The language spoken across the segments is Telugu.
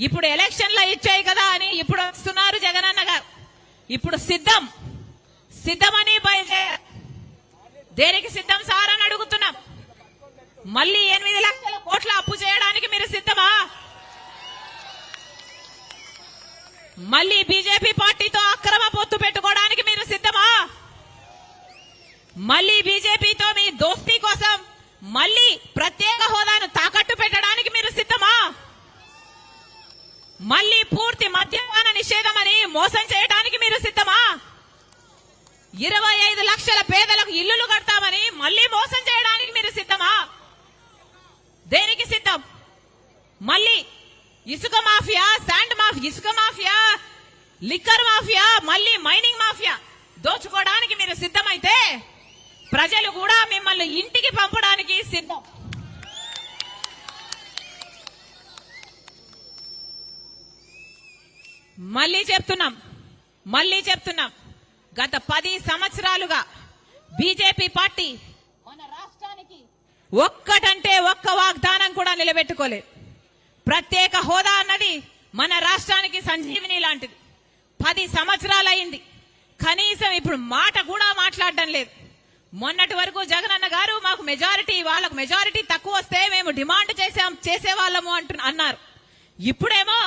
ఇప్పుడు ఎలక్షన్లో ఇచ్చాయి కదా అని ఇప్పుడు వస్తున్నారు జగనన్న గారు. ఇప్పుడు సిద్ధమని బయలుదేరారు. దేనికి సిద్ధం సార్ అని అడుగుతున్నాం. మళ్ళీ 8 లక్షల కోట్ల అప్పు చేయడానికి మీరు సిద్ధమా? మళ్ళీ బీజేపీ పార్టీతో అక్రమ పొత్తు పెట్టుకోవడానికి మీరు సిద్ధమా? మళ్ళీ బీజేపీతో మీ దోస్తీ కోసం మళ్ళీ ప్రత్యేక హోదాను తాకట్టు పెట్టడానికి మీరు సిద్ధమా? మళ్ళీ పూర్తి మద్యపాన నిషేధం అని మోసం చేయడానికి మీరు సిద్ధమా? 25 లక్షల పేదలకు ఇల్లులు కడతామని మళ్ళీ మోసం చేయడానికి మీరు సిద్ధమా? దేనికి సిద్ధం? మళ్ళీ ఇసుక మాఫియా, శాండ్ మాఫియా, ఇసుక మాఫియా, లిక్కర్ మాఫియా, మళ్ళీ మైనింగ్ మాఫియా దోచుకోవడానికి మీరు సిద్ధమైతే ప్రజలు కూడా మిమ్మల్ని ఇంటికి పంపడానికి సిద్ధం. మళ్ళీ చెప్తున్నాం గత 10 సంవత్సరాలుగా బీజేపీ పార్టీ మన రాష్ట్రానికి ఒక్కటంటే ఒక్క వాగ్దానం కూడా నిలబెట్టుకోలేదు. ప్రత్యేక హోదా అన్నది మన రాష్ట్రానికి సంజీవిని లాంటిది. 10 సంవత్సరాలైంది, కనీసం ఇప్పుడు మాట కూడా మాట్లాడడం లేదు. మొన్నటి వరకు జగనన్న గారు మాకు మెజారిటీ, వాళ్ళకు మెజారిటీ తక్కువ వస్తే మేము డిమాండ్ చేసేవాళ్ళము అన్నారు. ఇప్పుడేమో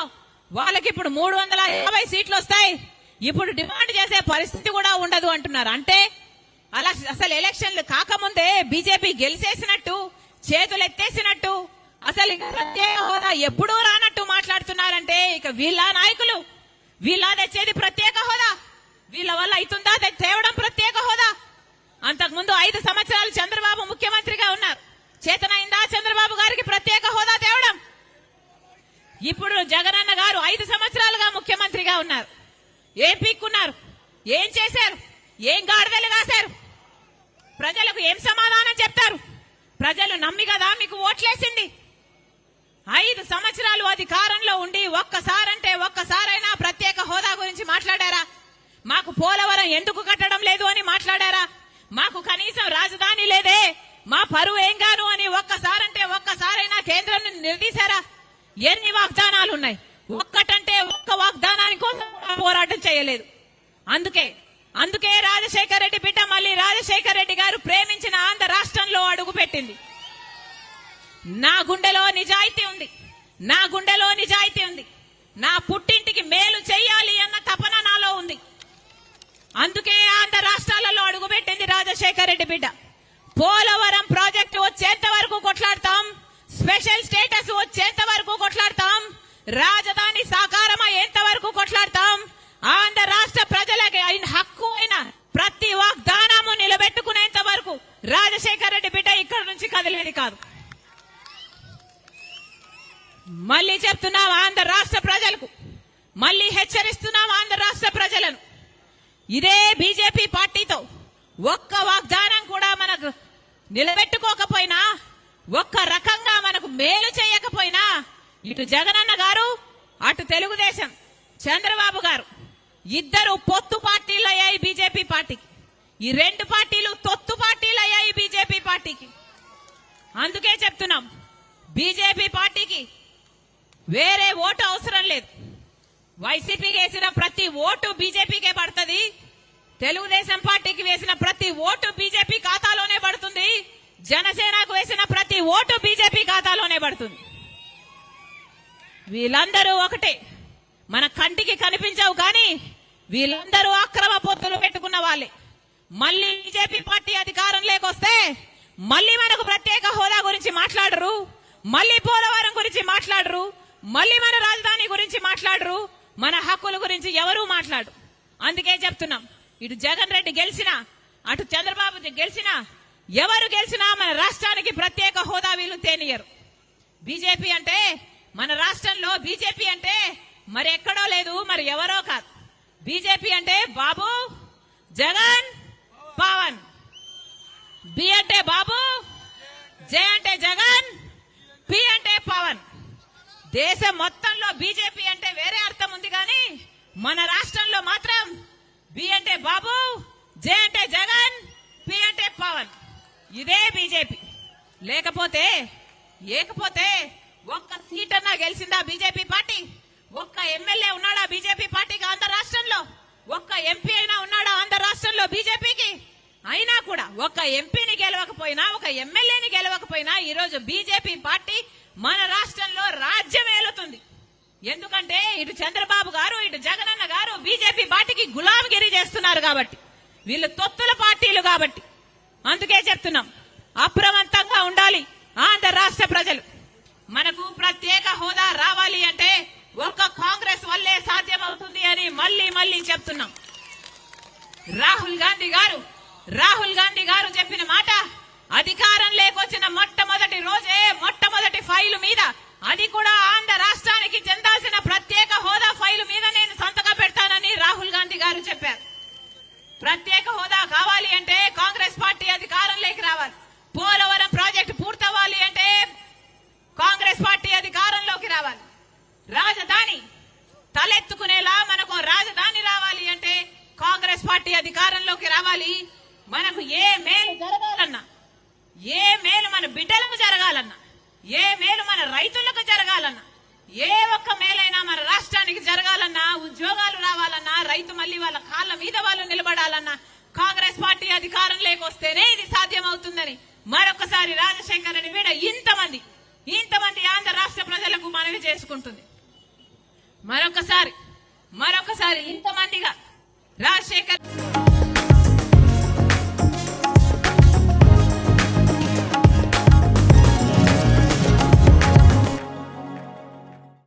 వాళ్ళకి ఇప్పుడు 350 సీట్లు వస్తాయి, ఇప్పుడు డిమాండ్ చేసే పరిస్థితి కూడా ఉండదు అంటున్నారు. అంటే అలా అసలు ఎలక్షన్లు కాకముందే బీజేపీ గెలిచేసినట్టు, చేతులు ఎత్తేసినట్టు, అసలు ఇంకా ప్రత్యేక హోదా ఎప్పుడూ రానట్టు మాట్లాడుతున్నారంటే ఇక వీళ్ళ నాయకులు, వీళ్ళ తెచ్చేది ప్రత్యేక హోదా, వీళ్ళ వల్ల అవుతుందా తేవడం ప్రత్యేక హోదా? అంతకుముందు 5 సంవత్సరాలు చంద్రబాబు ముఖ్యమంత్రిగా ఉన్నారు, చేతనైందా చంద్రబాబు గారికి ప్రత్యేక హోదా తేవడం? ఇప్పుడు జగనన్న గారు 5 సంవత్సరాలుగా ముఖ్యమంత్రిగా ఉన్నారు. ఏం పీక్కున్నారు? ఏం చేశారు? ఏం గాడిదలు కాశారు? ప్రజలకు ఏం సమాధానం చెప్తారు? ప్రజలు నమ్మి కదా మీకు ఓట్లేసింది. 5 సంవత్సరాలు అధికారంలో ఉండి ఒక్కసారైనా ప్రత్యేక హోదా గురించి మాట్లాడారా? మాకు పోలవరం ఎందుకు కట్టడం లేదు అని మాట్లాడారా? మాకు కనీసం రాజధాని లేదే, మా పరువు ఏం గాను అని ఒక్కసారైనా కేంద్రం నిలదీశారా? ఎన్ని వాగ్దానాలు ఉన్నాయి, ఒక్కటంటే ఒక్క వాగ్దానాని కోసం పోరాటం చేయలేదు. అందుకే రాజశేఖర రెడ్డి బిడ్డ మళ్ళీ రాజశేఖర రెడ్డి గారు ప్రేమించిన ఆంధ్ర రాష్ట్రంలో అడుగు పెట్టింది. నా గుండెలో నిజాయితీ ఉంది, నా పుట్టింటికి మేలు చెయ్యాలి అన్న తపన నాలో ఉంది. అందుకే ఆంధ్ర రాష్ట్రాలలో అడుగుపెట్టింది రాజశేఖర రెడ్డి బిడ్డ. పోలవరం ప్రాజెక్టు వచ్చేంత వరకు కొట్లాడతాం, స్పెషల్ స్టేటస్ వచ్చేంత వరకు కొట్లాడతాం, రాజధాని సాకారం అయ్యేంత వరకు కొట్లాడతాం, ఆంధ్ర రాష్ట్ర ప్రజలకి హక్కు అయిన ప్రతి వాగ్దానము నిలబెట్టుకునేంత వరకు రాజశేఖర రెడ్డి బిడ్డ ఇక్కడ నుంచి కదిలేది కాదు. మళ్ళీ చెప్తున్నాం ఆంధ్ర రాష్ట్ర ప్రజలకు, మళ్ళీ హెచ్చరిస్తున్నాం ఆంధ్ర రాష్ట్ర ప్రజలను, ఇదే బీజేపీ పార్టీతో ఒక్క వాగ్దానం కూడా మనకు నిలబెట్టుకోకపోయినా, ఒక్క రకంగా మనకు మేలు చేయకపోయినా, ఇటు జగనన్న గారు అటు తెలుగుదేశం చంద్రబాబు గారు ఇద్దరు పొత్తు పార్టీలు అయ్యాయి బీజేపీ పార్టీకి. ఈ 2 పార్టీలు తొత్తు పార్టీలు అయ్యాయి బీజేపీ పార్టీకి. అందుకే చెప్తున్నాం బీజేపీ పార్టీకి వేరే ఓటు అవసరం లేదు. వైసీపీకి వేసిన ప్రతి ఓటు బీజేపీకే పడుతుంది, తెలుగుదేశం పార్టీకి వేసిన ప్రతి ఓటు బీజేపీ ఖాతాలోనే పడుతుంది, జనసేనకు వేసిన ప్రతి ఓటు బీజేపీ ఖాతాలోనే పడుతుంది. వీళ్ళందరూ ఒకటే, మన కంటికి కనిపించవు కానీ వీళ్ళందరూ అక్రమ పొత్తులు పెట్టుకున్న వాళ్ళే. మళ్ళీ బీజేపీ పార్టీ అధికారంలోకి వస్తే మళ్ళీ మనకు ప్రత్యేక హోదా గురించి మాట్లాడరు, మళ్ళీ పోలవరం గురించి మాట్లాడరు, మళ్ళీ మన రాజధాని గురించి మాట్లాడరు, మన హక్కుల గురించి ఎవరూ మాట్లాడు. అందుకే చెప్తున్నాం ఇటు జగన్ రెడ్డి గెలిచినా అటు చంద్రబాబు గెలిచినా ఎవరు గెలిచినా మన రాష్ట్రానికి ప్రత్యేక హోదా వీళ్ళు తేనియరు. బీజేపీ అంటే మన రాష్ట్రంలో బీజేపీ అంటే మరి ఎక్కడో లేదు, మరి ఎవరో కాదు. బీజేపీ అంటే బాబు, జగన్, పవన్. బి అంటే బాబు, జే అంటే జగన్, పి అంటే పవన్. దేశం మొత్తంలో బీజేపీ అంటే వేరే అర్థం ఉంది కానీ మన రాష్ట్రంలో మాత్రం బి అంటే బాబు, జే అంటే జగన్, పి అంటే పవన్. ఇదే బీజేపీ. లేకపోతే ఒక్క సీట్ అన్నా గెలిచిందా బీజేపీ పార్టీ? ఒక్క ఎమ్మెల్యే ఉన్నాడా బీజేపీ పార్టీకి ఆంధ్ర రాష్ట్రంలో? ఒక్క ఎంపీ అయినా ఉన్నాడా ఆంధ్ర రాష్ట్రంలో బీజేపీకి? అయినా కూడా ఒక ఎంపీని గెలవకపోయినా, ఒక ఎమ్మెల్యేని గెలవకపోయినా ఈ రోజు బీజేపీ పార్టీ మన రాష్ట్రంలో రాజ్యం ఏలుతుంది. ఎందుకంటే ఇటు చంద్రబాబు గారు, ఇటు జగనన్న గారు బీజేపీ పార్టీకి గులాంగిరి చేస్తున్నారు కాబట్టి, వీళ్ళు తొత్తుల పార్టీలు కాబట్టి. అందుకే చెప్తున్నాం, అప్రమత్తంగా ఉండాలి ఆంధ్ర రాష్ట్ర ప్రజలు. మనకు ప్రత్యేక హోదా రావాలి అంటే ఒక్క కాంగ్రెస్ వల్లే సాధ్యమవుతుంది అని మళ్ళీ మళ్ళీ చెప్తున్నాం. రాహుల్ గాంధీ గారు చెప్పిన మాట, అధికారం లేకొచ్చిన మొట్టమొదటి రోజే మొట్టమొదటి ఫైలు మీద, అది కూడా ఆంధ్ర రాష్ట్రానికి చెందాల్సిన ప్రత్యేక హోదా ఫైలు మీద నేను సంతకం పెడతానని రాహుల్ గాంధీ గారు చెప్పారు. ప్రత్యేక హోదా కావాలి అంటే కాంగ్రెస్ పార్టీ అధికారంలోకి రావాలి. పోలవరం ప్రాజెక్టు పూర్తవ్వాలి అంటే కాంగ్రెస్ పార్టీ అధికారంలోకి రావాలి. రాజధాని తలెత్తుకునేలా మనకు రాజధాని రావాలి అంటే కాంగ్రెస్ పార్టీ అధికారంలోకి రావాలి. మనకు ఏ మేలు జరగాలన్నా, ఏ మేలు మన బిడ్డలకు జరగాలన్నా, ఏ మేలు మన రైతులకు జరగాలన్నా, ఏ ఒక్క మేలైనా మన రాష్ట్రానికి జరగాలన్నా, ఉద్యోగాలు రావాలన్నా, రైతు మళ్ళీ వాళ్ళ కాళ్ళ మీద వాళ్ళు నిలబడాలన్నా కాంగ్రెస్ పార్టీ అధికారం లేకొస్తేనే ఇది సాధ్యమవుతుందని మరొకసారి రాజశేఖర రెడ్డి వీడ ఇంతమంది ఆంధ్ర రాష్ట్ర ప్రజలకు మనవి చేసుకుంటుంది. మరొకసారి ఇంతమందిగా రాజశేఖర్